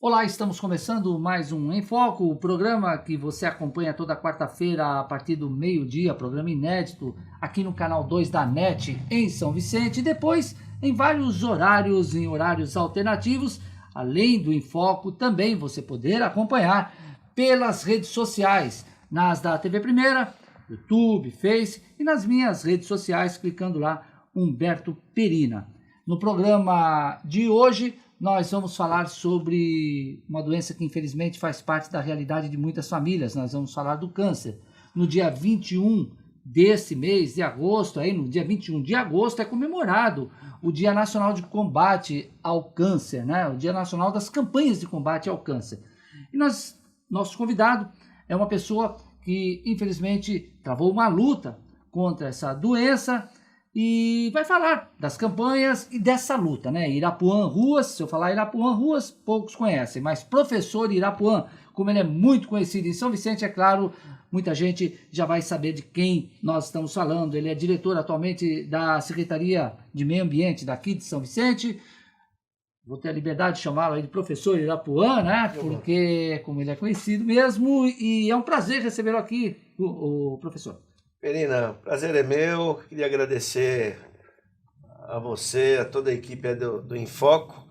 Olá, estamos começando mais um Em Foco, o programa que você acompanha toda quarta-feira a partir do meio-dia, programa inédito aqui no canal 2 da NET em São Vicente, e depois em vários horários, em horários alternativos, além do Em Foco, também você poder acompanhar pelas redes sociais, nas da TV Primeira, YouTube, Face e nas minhas redes sociais, clicando lá Humberto Perina. No programa de hoje, nós vamos falar sobre uma doença que infelizmente faz parte da realidade de muitas famílias. Nós vamos falar do câncer. No dia 21 desse mês de agosto, no dia 21 de agosto, é comemorado o Dia Nacional de Combate ao Câncer, né? O Dia Nacional das Campanhas de Combate ao Câncer. E nosso convidado é uma pessoa que infelizmente travou uma luta contra essa doença e vai falar das campanhas e dessa luta, né? Irapuã Ruas, se eu falar Irapuã Ruas, poucos conhecem, mas professor Irapuã, como ele é muito conhecido em São Vicente, é claro, muita gente já vai saber de quem nós estamos falando. Ele é diretor atualmente da Secretaria de Meio Ambiente daqui de São Vicente. Vou ter a liberdade de chamá-lo aí de professor Irapuã, né? Porque, como ele é conhecido mesmo, e é um prazer recebê-lo aqui, o professor. Perina, prazer é meu. Queria agradecer a você, a toda a equipe do Infoco.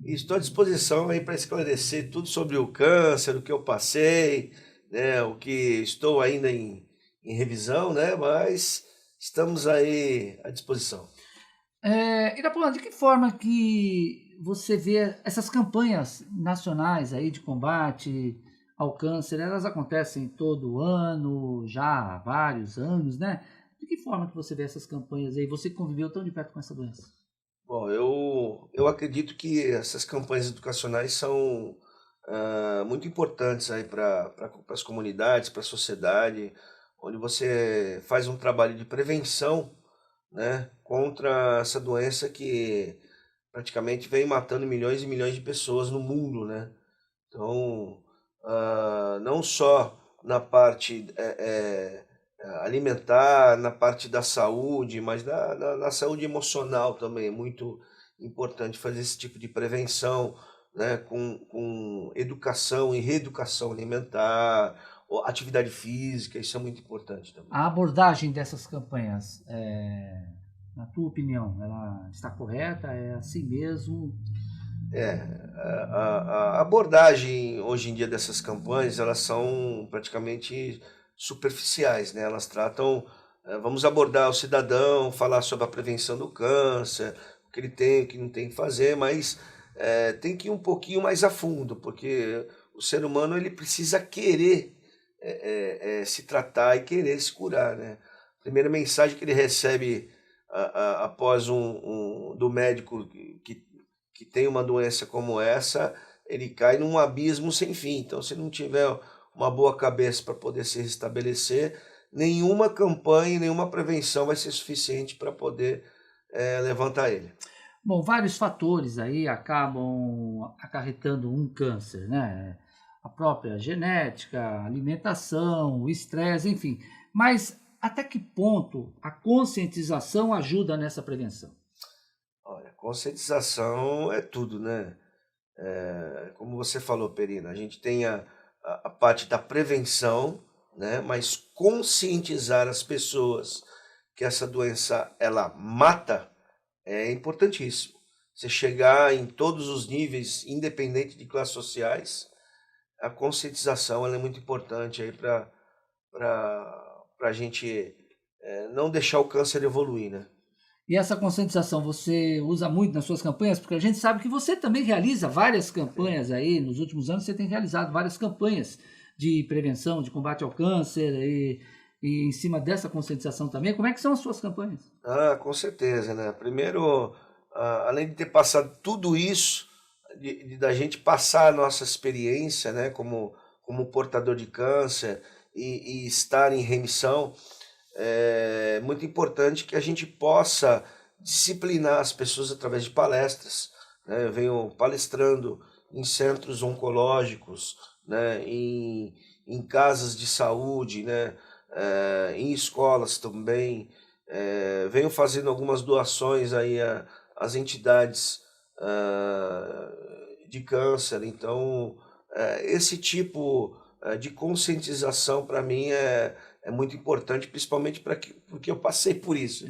E estou à disposição aí para esclarecer tudo sobre o câncer, o que eu passei, né, o que estou ainda em revisão, né, mas estamos aí à disposição. Irapuã, de que forma que você vê essas campanhas nacionais aí de combate ao câncer? Elas acontecem todo ano, já há vários anos, né? De que forma que você vê essas campanhas aí? Você que conviveu tão de perto com essa doença? Bom, eu acredito que essas campanhas educacionais são muito importantes aí para as comunidades, para a sociedade, onde você faz um trabalho de prevenção, né, contra essa doença que praticamente vem matando milhões e milhões de pessoas no mundo, né? Então, não só na parte alimentar, na parte da saúde, mas na saúde emocional também. É muito importante fazer esse tipo de prevenção, né, com educação e reeducação alimentar, atividade física, isso é muito importante também. A abordagem dessas campanhas, na tua opinião, ela está correta? É assim mesmo? É, a abordagem hoje em dia dessas campanhas, elas são praticamente superficiais, né? Elas tratam, vamos abordar o cidadão, falar sobre a prevenção do câncer, o que ele tem, o que não tem que fazer, mas tem que ir um pouquinho mais a fundo, porque o ser humano ele precisa querer se tratar e querer se curar, né? A primeira mensagem que ele recebe após do médico que tem uma doença como essa, ele cai num abismo sem fim. Então, se não tiver uma boa cabeça para poder se restabelecer, nenhuma campanha, nenhuma prevenção vai ser suficiente para poder levantar ele. Bom, vários fatores aí acabam acarretando um câncer, né? A própria genética, alimentação, o estresse, enfim. Mas até que ponto a conscientização ajuda nessa prevenção? Olha, conscientização é tudo, né? Como você falou, Perina, a gente tem a parte da prevenção, né? Mas conscientizar as pessoas que essa doença ela mata é importantíssimo. Você chegar em todos os níveis, independente de classes sociais, a conscientização ela é muito importante aí para a gente não deixar o câncer evoluir, né? E essa conscientização você usa muito nas suas campanhas? Porque a gente sabe que você também realiza várias Sim. campanhas aí, nos últimos anos você tem realizado várias campanhas de prevenção, de combate ao câncer e em cima dessa conscientização também. Como é que são as suas campanhas? Ah, com certeza, né? Primeiro, além de ter passado tudo isso, da gente passar a nossa experiência, né, como portador de câncer e estar em remissão, é muito importante que a gente possa disciplinar as pessoas através de palestras, né? Eu venho palestrando em centros oncológicos, né? Em casas de saúde, né? Em escolas também. Venho fazendo algumas doações aí às entidades de câncer. Então, esse tipo de conscientização para mim é muito importante, principalmente porque eu passei por isso.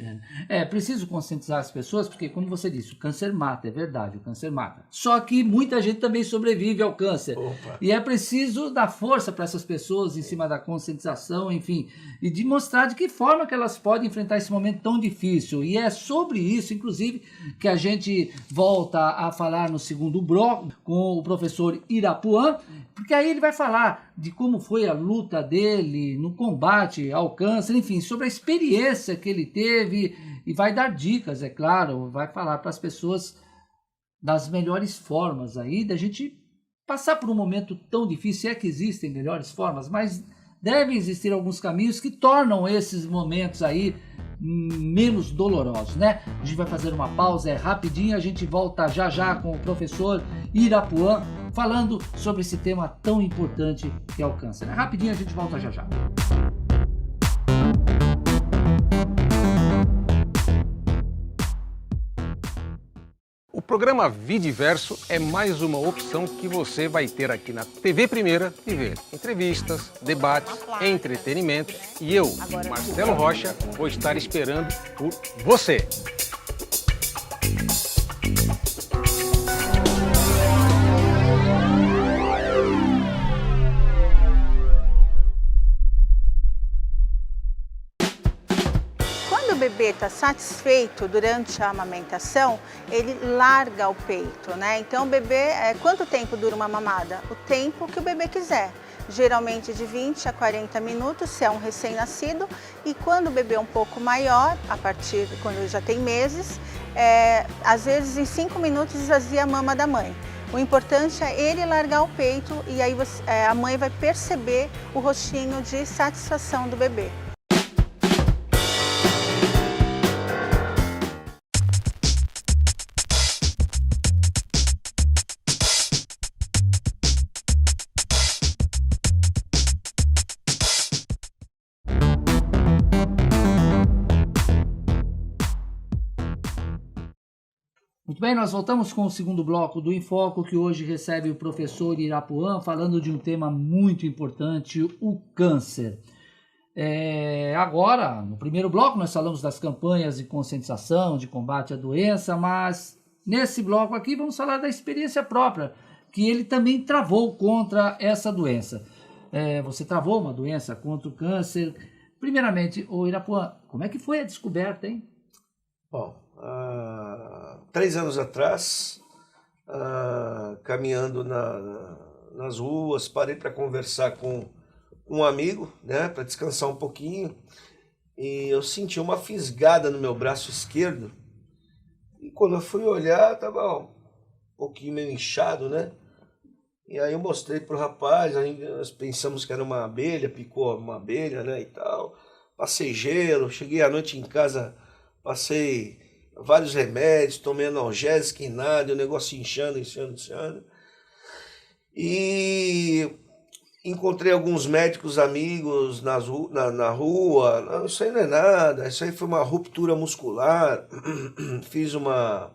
Preciso conscientizar as pessoas, porque como você disse, o câncer mata, é verdade, o câncer mata. Só que muita gente também sobrevive ao câncer. Opa. E é preciso dar força para essas pessoas em cima da conscientização, enfim, e de mostrar de que forma que elas podem enfrentar esse momento tão difícil. E é sobre isso, inclusive, que a gente volta a falar no segundo bloco com o professor Irapuan, porque aí ele vai falar de como foi a luta dele no combate ao câncer, enfim, sobre a experiência que ele teve e vai dar dicas, é claro, vai falar para as pessoas das melhores formas aí da gente passar por um momento tão difícil. É que existem melhores formas, mas devem existir alguns caminhos que tornam esses momentos aí menos dolorosos, né? A gente vai fazer uma pausa, rapidinho, a gente volta já já com o professor Irapuan falando sobre esse tema tão importante que é o câncer. Rapidinho, a gente volta já já. O programa Vidiverso é mais uma opção que você vai ter aqui na TV Primeira de ver entrevistas, debates, entretenimento e eu, Marcelo Rocha, vou estar esperando por você. Quando o bebê está satisfeito durante a amamentação, ele larga o peito, né? Então o bebê, quanto tempo dura uma mamada? O tempo que o bebê quiser. Geralmente de 20 a 40 minutos, se é um recém-nascido, e quando o bebê é um pouco maior, a partir de quando ele já tem meses, às vezes em 5 minutos esvazia a mama da mãe. O importante é ele largar o peito e aí a mãe vai perceber o rostinho de satisfação do bebê. Muito bem, nós voltamos com o segundo bloco do Enfoco, que hoje recebe o professor Irapuan, falando de um tema muito importante, o câncer. Agora, no primeiro bloco, nós falamos das campanhas de conscientização, de combate à doença, mas nesse bloco aqui vamos falar da experiência própria, que ele também travou contra essa doença. Você travou uma doença contra o câncer. Primeiramente, o Irapuan, como é que foi a descoberta, hein? Bom, 3 anos atrás, caminhando nas ruas, parei para conversar com um amigo, né, para descansar um pouquinho, e eu senti uma fisgada no meu braço esquerdo, e quando eu fui olhar, estava um pouquinho meio inchado, né, e aí eu mostrei pro rapaz, ainda nós pensamos que era uma abelha, picou uma abelha, né, e tal, passei gelo, cheguei à noite em casa, passei vários remédios, tomei analgésico e nada, o negócio inchando. E encontrei alguns médicos amigos na rua. Não, isso aí não é nada, isso aí foi uma ruptura muscular. Fiz uma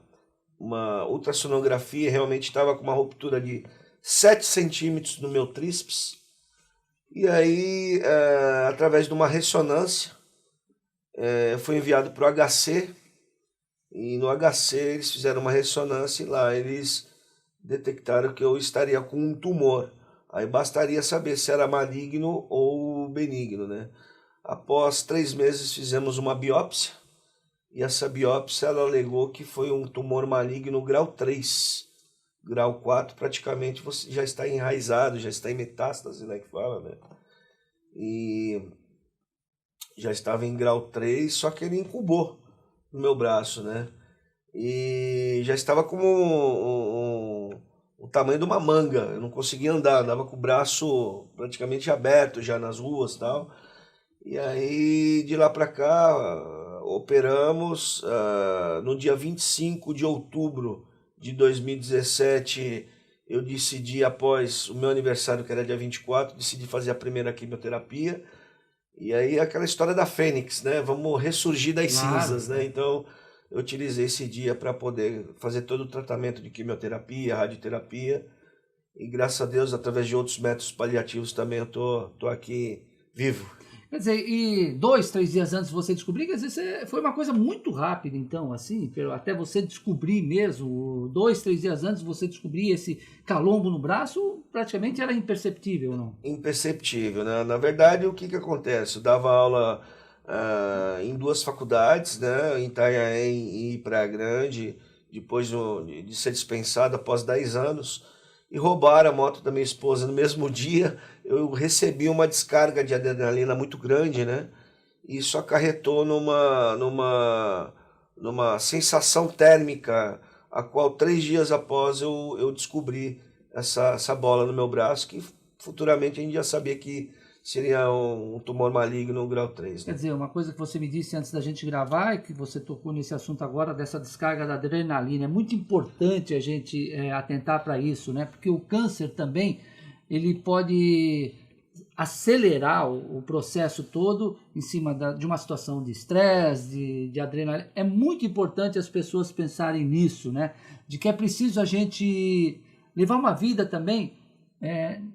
ultrassonografia, realmente estava com uma ruptura de 7 centímetros no meu tríceps. E aí, através de uma ressonância, fui enviado para o HC. E no HC eles fizeram uma ressonância e lá eles detectaram que eu estaria com um tumor. Aí bastaria saber se era maligno ou benigno, né? Após 3 meses fizemos uma biópsia e essa biópsia ela alegou que foi um tumor maligno grau 3. Grau 4 praticamente você já está enraizado, já está em metástase, né, que fala, né? E já estava em grau 3, só que ele incubou no meu braço, né? E já estava como o tamanho de uma manga. Eu não conseguia andar, andava com o braço praticamente aberto já nas ruas e tal. E aí, de lá para cá, operamos. No dia 25 de outubro de 2017, eu decidi, após o meu aniversário, que era dia 24, decidi fazer a primeira quimioterapia. E aí aquela história da Fênix, né? Vamos ressurgir das cinzas, né? Então, eu utilizei esse dia para poder fazer todo o tratamento de quimioterapia, radioterapia, e graças a Deus, através de outros métodos paliativos também, eu tô aqui vivo. Quer dizer, e 2, 3 dias antes de você descobrir, quer dizer, foi uma coisa muito rápida, então, assim, até você descobrir mesmo, 2, 3 dias antes de você descobrir esse calombo no braço, praticamente era imperceptível, não? Imperceptível, né? Na verdade, o que acontece? Eu dava aula em 2 faculdades, né? Em Itanhaém e Praia Grande, depois de ser dispensado após 10 anos, e roubaram a moto da minha esposa no mesmo dia. Eu recebi uma descarga de adrenalina muito grande, né? E isso acarretou numa sensação térmica, a qual 3 dias após eu descobri essa bola no meu braço, que futuramente a gente já sabia que seria um tumor maligno grau 3. Quer Né? dizer, uma coisa que você me disse antes da gente gravar, e que você tocou nesse assunto agora, dessa descarga da adrenalina, é muito importante a gente atentar para isso, né? Porque o câncer também, ele pode acelerar o processo todo em cima de uma situação de estresse, de adrenalina. É muito importante as pessoas pensarem nisso, né? De que é preciso a gente levar uma vida também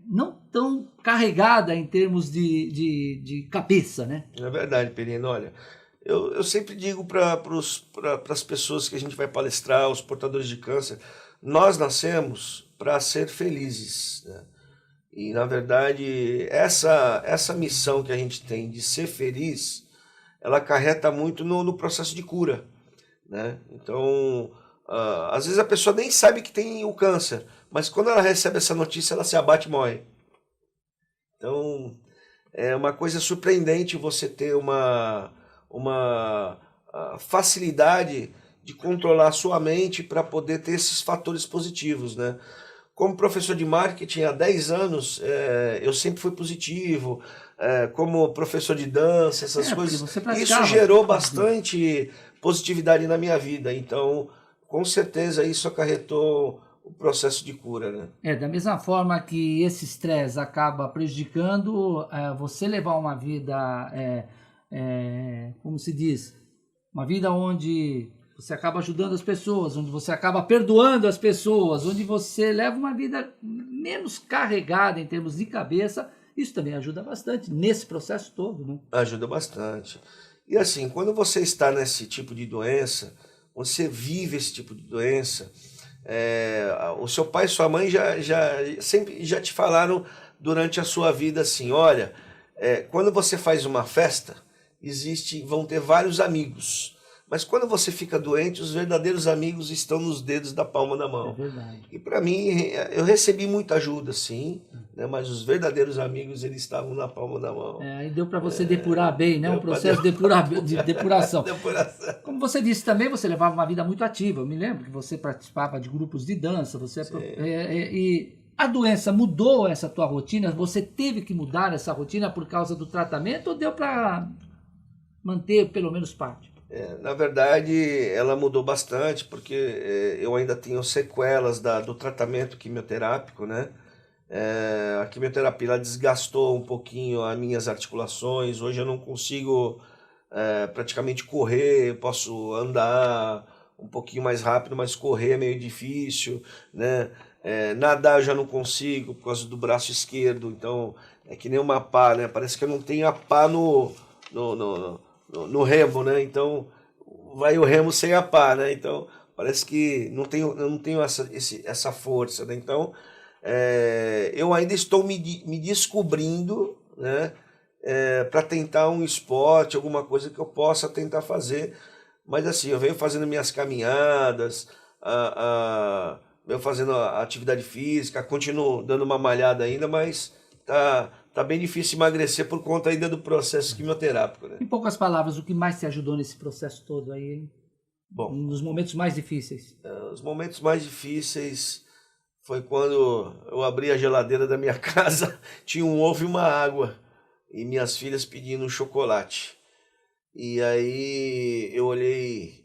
não tão carregada em termos de cabeça, né? É verdade, Perino. Olha, eu sempre digo para as pessoas que a gente vai palestrar, os portadores de câncer, nós nascemos para ser felizes, né? E, na verdade, essa missão que a gente tem de ser feliz, ela acarreta muito no processo de cura, né? Então, às vezes a pessoa nem sabe que tem o câncer, mas quando ela recebe essa notícia, ela se abate e morre. Então, é uma coisa surpreendente você ter uma facilidade de controlar a sua mente para poder ter esses fatores positivos, né? Como professor de marketing há 10 anos, eu sempre fui positivo, como professor de dança, essas coisas. Isso gerou bastante positividade na minha vida. Então, com certeza, isso acarretou o processo de cura, né? Da mesma forma que esse estresse acaba prejudicando, você levar uma vida, como se diz, uma vida onde você acaba ajudando as pessoas, onde você acaba perdoando as pessoas, onde você leva uma vida menos carregada em termos de cabeça, isso também ajuda bastante nesse processo todo, né? Ajuda bastante. E assim, quando você está nesse tipo de doença, você vive esse tipo de doença, o seu pai e sua mãe sempre já te falaram durante a sua vida assim, olha, quando você faz uma festa, vão ter vários amigos. Mas quando você fica doente, os verdadeiros amigos estão nos dedos da palma da mão. É verdade. E para mim, eu recebi muita ajuda, sim, né? Mas os verdadeiros amigos, eles estavam na palma da mão. Aí deu para você depurar bem, né? Um processo de depuração. Como você disse também, você levava uma vida muito ativa. Eu me lembro que você participava de grupos de dança. E a doença mudou essa tua rotina? Você teve que mudar essa rotina por causa do tratamento ou deu para manter pelo menos parte? Na verdade, ela mudou bastante, porque eu ainda tenho sequelas do tratamento quimioterápico, né? A quimioterapia ela desgastou um pouquinho as minhas articulações. Hoje eu não consigo praticamente correr, eu posso andar um pouquinho mais rápido, mas correr é meio difícil, né? Nadar eu já não consigo por causa do braço esquerdo, então é que nem uma pá, né? Parece que eu não tenho a pá no remo, né? Então vai o remo sem a pá, né? Então parece que eu não tenho essa força, né? Então eu ainda estou me descobrindo, né? Para tentar um esporte, alguma coisa que eu possa tentar fazer, mas assim, eu venho fazendo minhas caminhadas, venho fazendo a atividade física, continuo dando uma malhada ainda, mas tá bem difícil emagrecer por conta ainda do processo quimioterápico, né? Em poucas palavras, o que mais te ajudou nesse processo todo aí, hein? Bom, nos momentos mais difíceis? Os momentos mais difíceis foi quando eu abri a geladeira da minha casa, tinha um ovo e uma água, e minhas filhas pedindo um chocolate. E aí eu olhei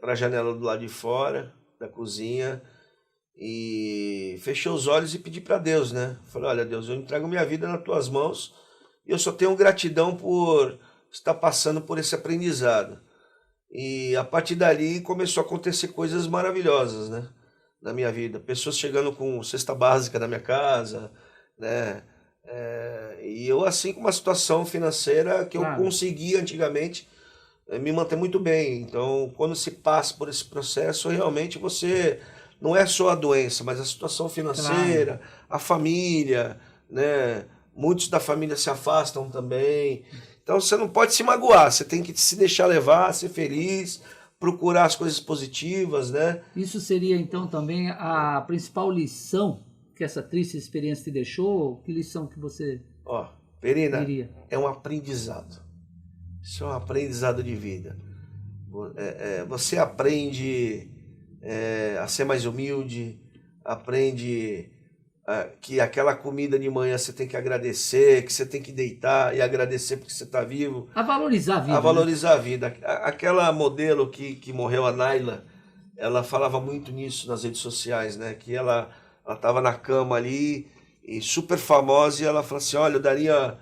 para a janela do lado de fora, da cozinha, e fechei os olhos e pedi para Deus, né? Falei, olha Deus, eu entrego minha vida nas tuas mãos e eu só tenho gratidão por estar passando por esse aprendizado. E a partir dali começou a acontecer coisas maravilhosas, né, na minha vida. Pessoas chegando com cesta básica na minha casa, né, e eu assim com uma situação financeira que eu consegui antigamente me manter muito bem. Então, quando se passa por esse processo, realmente você não é só a doença, mas a situação financeira, a família, né, muitos da família se afastam também. Então você não pode se magoar, você tem que se deixar levar, ser feliz, procurar as coisas positivas, né? Isso seria então também a principal lição que essa triste experiência te deixou? Que lição que você Perina, diria? É um aprendizado. Isso é um aprendizado de vida. Você aprende a ser mais humilde, aprende que aquela comida de manhã você tem que agradecer, que você tem que deitar e agradecer porque você está vivo. A valorizar a vida. A valorizar a vida. Aquela modelo que morreu, a Naila, ela falava muito nisso nas redes sociais, né? Que ela estava na cama ali, e super famosa, e ela falou assim, olha, eu daria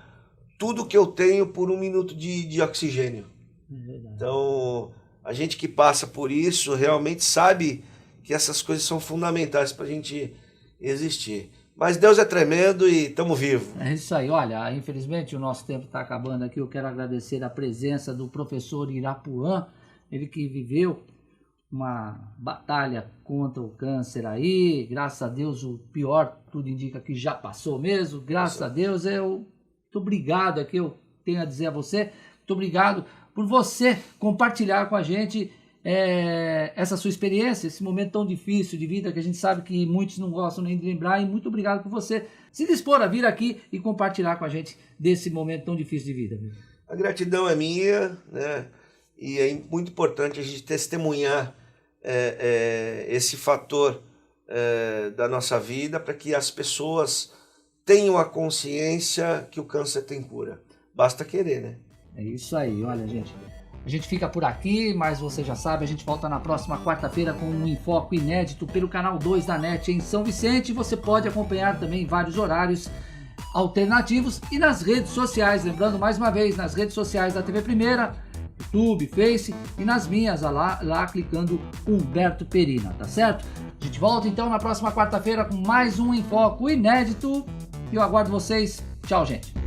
tudo que eu tenho por 1 minuto de oxigênio. Então, a gente que passa por isso realmente sabe que essas coisas são fundamentais para a gente existir. Mas Deus é tremendo e estamos vivos. É isso aí. Olha, infelizmente o nosso tempo está acabando aqui. Eu quero agradecer a presença do professor Irapuã, ele que viveu uma batalha contra o câncer aí. Graças a Deus, o pior, tudo indica que já passou mesmo. Graças a Deus, muito obrigado aqui, eu tenho a dizer a você. Muito obrigado por você compartilhar com a gente essa sua experiência, esse momento tão difícil de vida que a gente sabe que muitos não gostam nem de lembrar, e muito obrigado por você se dispor a vir aqui e compartilhar com a gente desse momento tão difícil de vida. A gratidão é minha, né? E é muito importante a gente testemunhar esse fator da nossa vida para que as pessoas tenham a consciência que o câncer tem cura. Basta querer, né? É isso aí, olha, gente. A gente fica por aqui, mas você já sabe, a gente volta na próxima quarta-feira com um enfoque inédito pelo canal 2 da NET em São Vicente. Você pode acompanhar também em vários horários alternativos e nas redes sociais. Lembrando mais uma vez, nas redes sociais da TV Primeira, YouTube, Face e nas minhas, lá clicando Humberto Perina, tá certo? A gente volta então na próxima quarta-feira com mais um enfoque inédito e eu aguardo vocês. Tchau, gente.